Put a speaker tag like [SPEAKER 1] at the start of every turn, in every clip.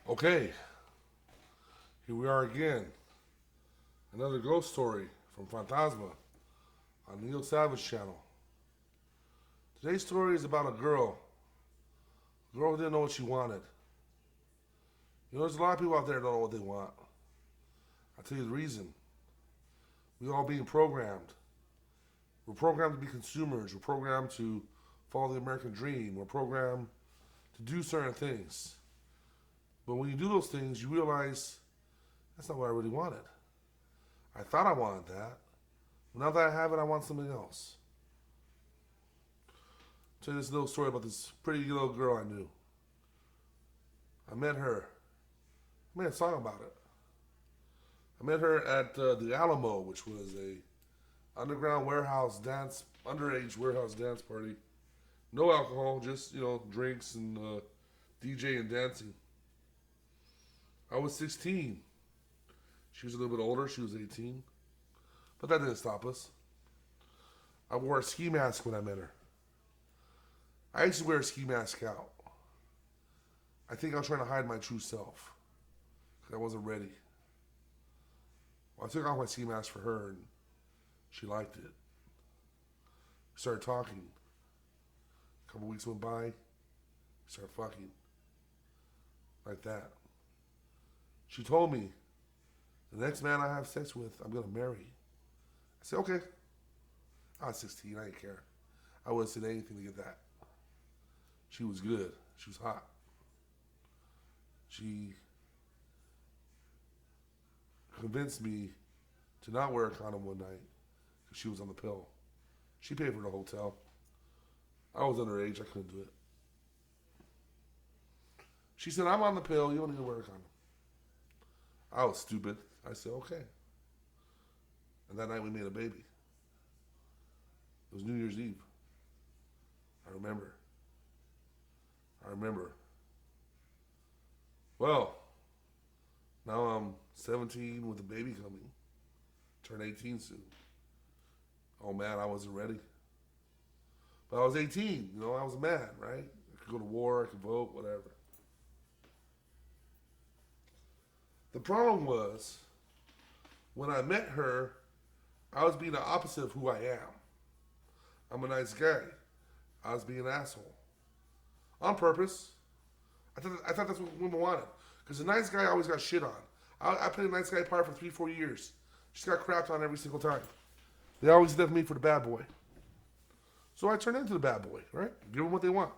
[SPEAKER 1] Okay, here we are again. Another ghost story from Phantasma on Neil Savage channel. Today's story is about a girl. A girl who didn't know what she wanted. You know, there's a lot of people out there that don't know what they want. I'll tell you the reason. We all being programmed. We're programmed to be consumers. We're programmed to follow the American dream. We're programmed to do certain things. But when you do those things, you realize that's not what I really wanted. I thought I wanted that. But now that I have it, I want something else. I'll tell you this little story about this pretty little girl I knew. I met her. I made a song about it. I met her at the Alamo, which was a underground warehouse dance, underage warehouse dance party. No alcohol, just drinks and DJ and dancing. I was 16. She was a little bit older. She was 18. But that didn't stop us. I wore a ski mask when I met her. I used to wear a ski mask out. I think I was trying to hide my true self. Because I wasn't ready. Well, I took off my ski mask for her and she liked it. We started talking. A couple weeks went by. We started fucking. Like that. She told me, the next man I have sex with, I'm going to marry. I said, okay. I was 16. I didn't care. I would have said anything to get that. She was good. She was hot. She convinced me to not wear a condom one night because she was on the pill. She paid for the hotel. I was underage. I couldn't do it. She said, I'm on the pill. You don't need to wear a condom. I was stupid. I said, okay. And that night we made a baby. It was New Year's Eve. I remember. Well, now I'm 17 with a baby coming. Turn 18 soon. Oh man, I wasn't ready. But I was 18, I was a man, right? I could go to war, I could vote, whatever. The problem was, when I met her, I was being the opposite of who I am. I'm a nice guy. I was being an asshole. On purpose. I thought that's what women wanted. Because a nice guy always got shit on. I played a nice guy part for 3-4 years. Just got crapped on every single time. They always left me for the bad boy. So I turned into the bad boy, right? Give them what they want.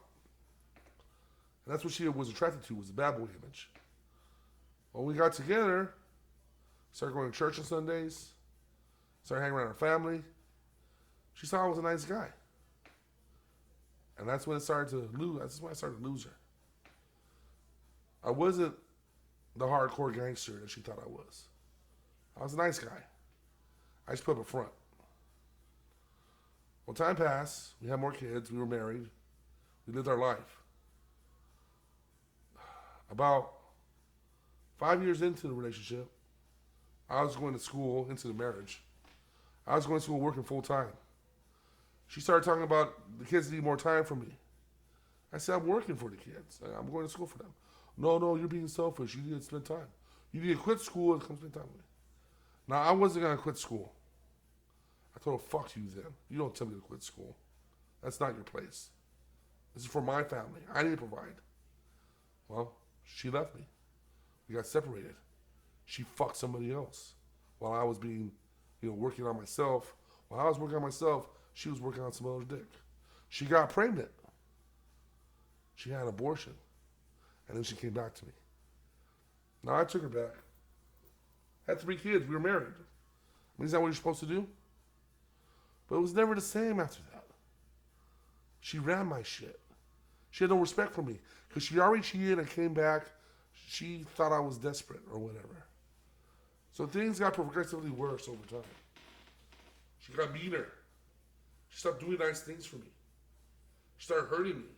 [SPEAKER 1] And that's what she was attracted to, was the bad boy image. When we got together, started going to church on Sundays, started hanging around her family, she saw I was a nice guy. And that's when it started to lose. That's when I started to lose her. I wasn't the hardcore gangster that she thought I was. I was a nice guy. I just put up a front. Well, time passed. We had more kids. We were married. We lived our life. About 5 years into the relationship, I was going to school, into the marriage. I was going to school working full time. She started talking about the kids need more time from me. I said, I'm working for the kids. I'm going to school for them. No, you're being selfish. You need to spend time. You need to quit school and come spend time with me. Now, I wasn't going to quit school. I told her, fuck you then. You don't tell me to quit school. That's not your place. This is for my family. I need to provide. Well, she left me. We got separated. She fucked somebody else while I was being, working on myself. While I was working on myself, she was working on some other dick. She got pregnant. She had an abortion. And then she came back to me. Now I took her back. Had 3 kids. We were married. I mean, is that what you're supposed to do? But it was never the same after that. She ran my shit. She had no respect for me. Because she already cheated and came back. She thought I was desperate or whatever. So things got progressively worse over time. She got meaner. She stopped doing nice things for me. She started hurting me.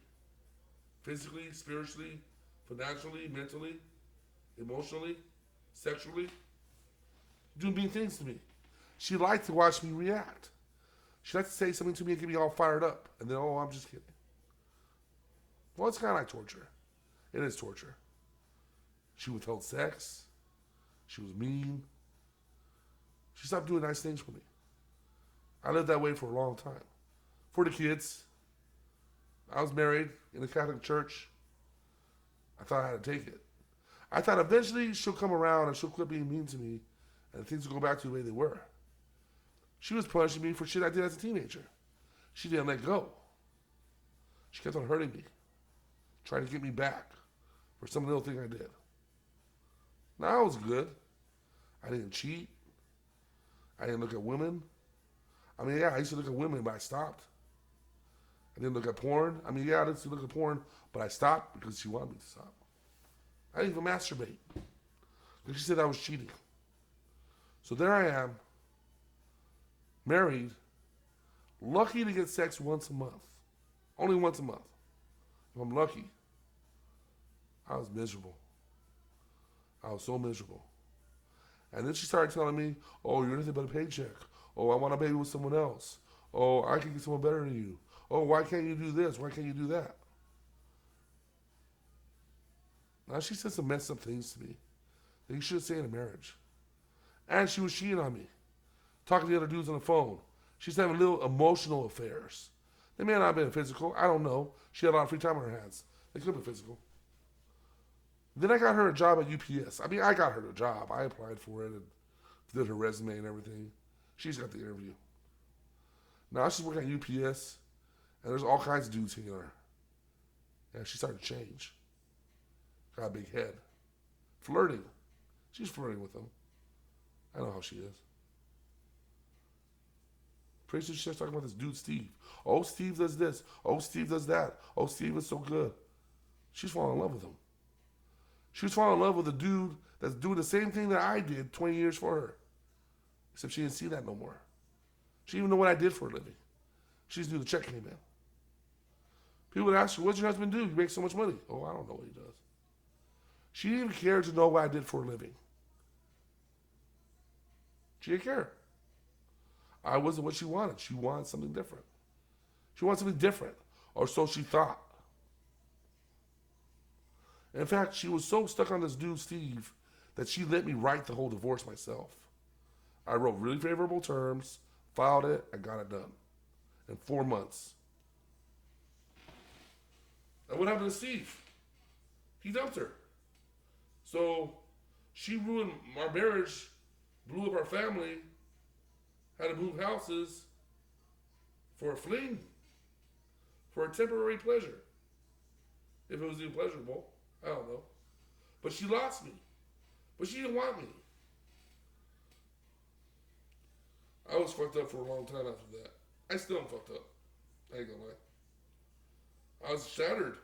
[SPEAKER 1] Physically, spiritually, financially, mentally, emotionally, sexually. Doing mean things to me. She liked to watch me react. She liked to say something to me and get me all fired up. And then, I'm just kidding. Well, it's kind of like torture. It is torture. She withheld sex. She was mean. She stopped doing nice things for me. I lived that way for a long time. For the kids, I was married in the Catholic Church. I thought I had to take it. I thought eventually she'll come around and she'll quit being mean to me and things will go back to the way they were. She was punishing me for shit I did as a teenager. She didn't let go. She kept on hurting me, trying to get me back for some little thing I did. Now I was good. I didn't cheat. I didn't look at women. I mean, yeah, I used to look at women, but I stopped. I didn't look at porn. I mean, yeah, I used to look at porn, but I stopped because she wanted me to stop. I didn't even masturbate because she said I was cheating. So there I am, married, lucky to get sex once a month. Only once a month. If I'm lucky. I was miserable. I was so miserable. And then she started telling me, oh, you're nothing but a paycheck. Oh, I want a baby with someone else. Oh, I can get someone better than you. Oh, why can't you do this? Why can't you do that? Now, she said some messed up things to me that you shouldn't say in a marriage. And she was cheating on me, talking to the other dudes on the phone. She's having little emotional affairs. They may not have been physical. I don't know. She had a lot of free time on her hands. They could have been physical. Then I got her a job at UPS. I mean, I got her a job. I applied for it and did her resume and everything. She's got the interview. Now she's working at UPS, and there's all kinds of dudes hitting her. And she started to change. Got a big head. Flirting. She's flirting with them. I know how she is. Pretty soon she starts talking about this dude, Steve. Oh, Steve does this. Oh, Steve does that. Oh, Steve is so good. She's falling in love with him. She was falling in love with a dude that's doing the same thing that I did 20 years for her. Except she didn't see that no more. She didn't even know what I did for a living. She just knew the check came in. People would ask her, what's your husband do? You make so much money. Oh, I don't know what he does. She didn't even care to know what I did for a living. She didn't care. I wasn't what she wanted. She wanted something different. She wanted something different, or so she thought. In fact, she was so stuck on this dude, Steve, that she let me write the whole divorce myself. I wrote really favorable terms, filed it, and got it done in 4 months. And what happened to Steve? He dumped her. So she ruined our marriage, blew up our family, had to move houses for a fling, for a temporary pleasure. If it was even pleasurable, I don't know. But she lost me. But she didn't want me. I was fucked up for a long time after that. I still am fucked up. I ain't gonna lie. I was shattered.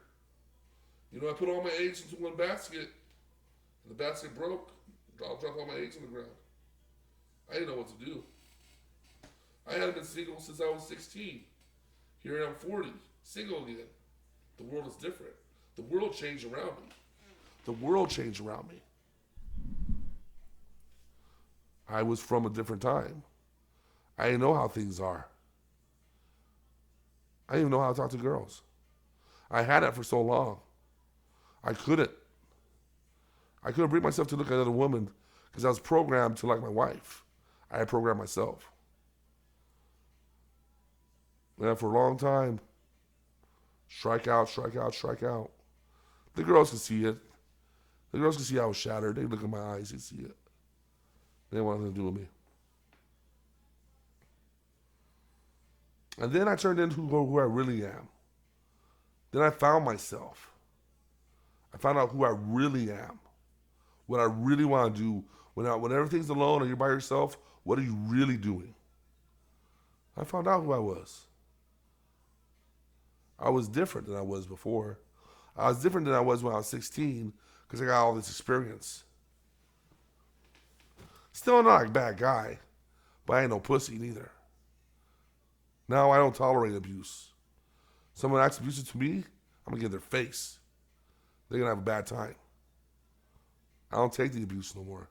[SPEAKER 1] You know, I put all my eggs into one basket, and the basket broke. I dropped all my eggs on the ground. I didn't know what to do. I hadn't been single since I was 16. Here I am 40, single again. The world is different. The world changed around me. The world changed around me. I was from a different time. I didn't know how things are. I didn't even know how to talk to girls. I had that for so long. I couldn't bring myself to look at another woman because I was programmed to like my wife. I had programmed myself. And for a long time, strike out, strike out, strike out. The girls could see it. The girls could see I was shattered. They look in my eyes, they see it. They didn't want nothing to do with me. And then I turned into who I really am. Then I found myself. I found out who I really am. What I really want to do. When everything's alone and you're by yourself, what are you really doing? I found out who I was. I was different than I was before. I was different than I was when I was 16 because I got all this experience. Still not a bad guy, but I ain't no pussy neither. Now I don't tolerate abuse. Someone acts abusive to me, I'm going to get in their face. They're going to have a bad time. I don't take the abuse no more.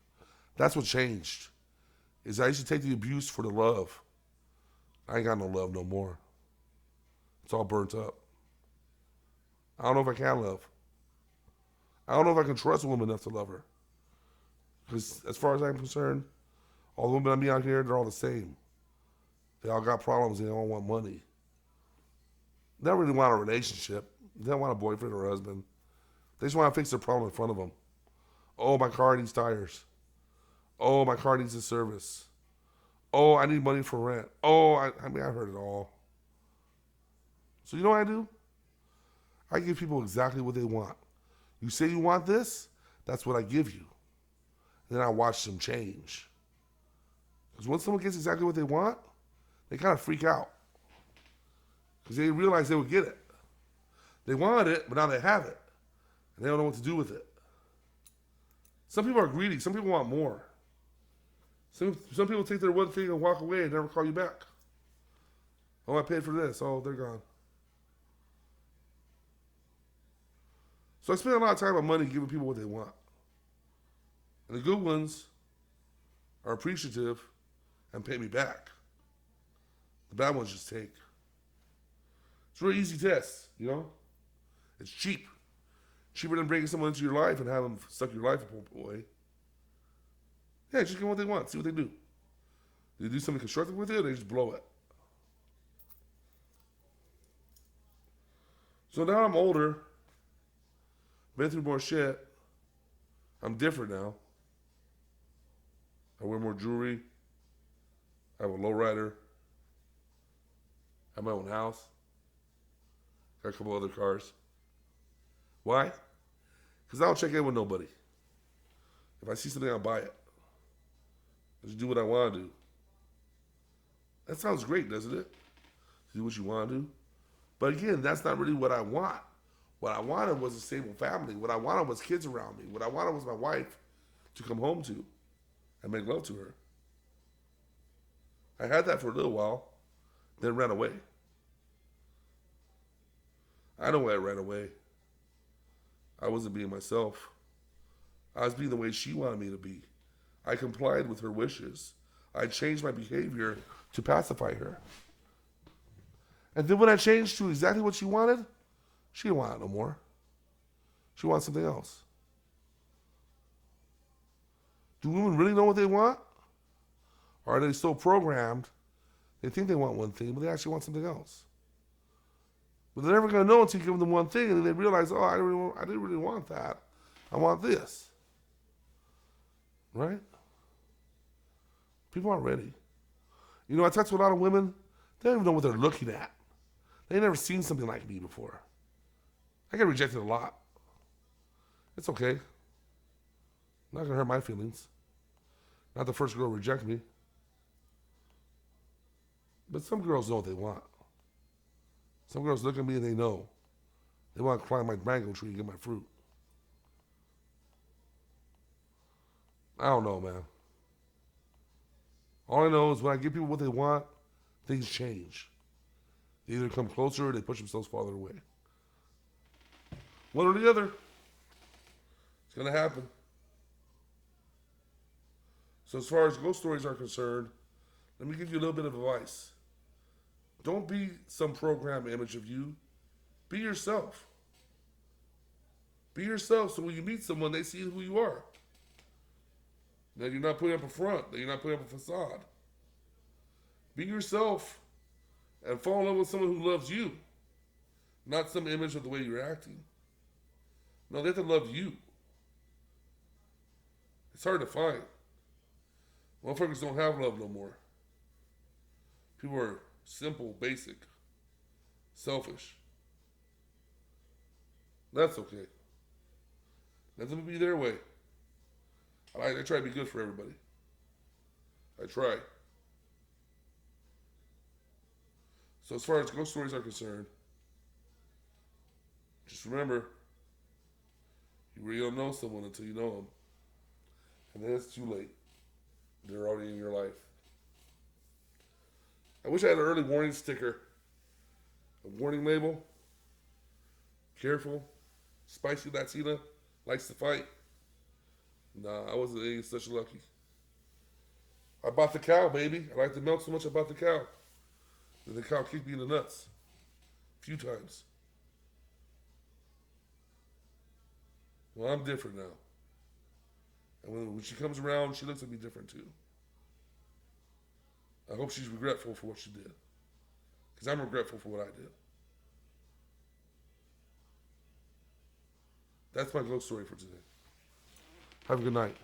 [SPEAKER 1] That's what changed. Is I used to take the abuse for the love. I ain't got no love no more. It's all burnt up. I don't know if I can love. I don't know if I can trust a woman enough to love her. Because as far as I'm concerned, all the women I meet out here, they're all the same. They all got problems. They all want money. They don't really want a relationship. They don't want a boyfriend or a husband. They just want to fix their problem in front of them. Oh, my car needs tires. Oh, my car needs a service. Oh, I need money for rent. Oh, I mean, I've heard it all. So you know what I do? I give people exactly what they want. You say you want this, that's what I give you. And then I watch them change. Because once someone gets exactly what they want, they kind of freak out. Because they realize they would get it. They wanted it, but now they have it. And they don't know what to do with it. Some people are greedy. Some people want more. Some people take their one thing and walk away and never call you back. Oh, I paid for this. Oh, they're gone. So I spend a lot of time on money giving people what they want. And the good ones are appreciative and pay me back. The bad ones just take. It's a really easy test, you know? It's cheap. Cheaper than bringing someone into your life and have them suck your life away. Yeah, just give them what they want. See what they do. Do they do something constructive with it, or they just blow it? So now I'm older. Been through more shit. I'm different now. I wear more jewelry. I have a lowrider. I have my own house. Got a couple other cars. Why? Because I don't check in with nobody. If I see something, I'll buy it. I just do what I want to do. That sounds great, doesn't it? Do what you want to do. But again, that's not really what I want. What I wanted was a stable family. What I wanted was kids around me. What I wanted was my wife to come home to and make love to her. I had that for a little while, then ran away. I know why I ran away. I wasn't being myself. I was being the way she wanted me to be. I complied with her wishes. I changed my behavior to pacify her. And then when I changed to exactly what she wanted, she didn't want it no more. She wants something else. Do women really know what they want? Or are they so programmed, they think they want one thing, but they actually want something else? But they're never going to know until you give them one thing, and then they realize, oh, I didn't really want that. I want this. Right? People aren't ready. You know, I talk to a lot of women, they don't even know what they're looking at. They've never seen something like me before. I get rejected a lot. It's okay. Not going to hurt my feelings. Not the first girl to reject me. But some girls know what they want. Some girls look at me and they know. They want to climb my mango tree and get my fruit. I don't know, man. All I know is when I give people what they want, things change. They either come closer or they push themselves farther away. One or the other. It's going to happen. So as far as ghost stories are concerned, let me give you a little bit of advice. Don't be some programmed image of you. Be yourself. Be yourself so when you meet someone, they see who you are. That you're not putting up a front. That you're not putting up a facade. Be yourself and fall in love with someone who loves you. Not some image of the way you're acting. No, they have to love you. It's hard to find. Motherfuckers don't have love no more. People are simple, basic, selfish. That's okay. Let them be their way. I try to be good for everybody. I try. So as far as ghost stories are concerned, just remember, you really don't know someone until you know them. And then it's too late. They're already in your life. I wish I had an early warning sticker. A warning label. Careful. Spicy Latina. Likes to fight. Nah, I wasn't any such lucky. I bought the cow, baby. I like the milk so much I bought the cow. And the cow kicked me in the nuts. A few times. Well, I'm different now. And when she comes around, she looks at me different too. I hope she's regretful for what she did. Because I'm regretful for what I did. That's my ghost story for today. Have a good night.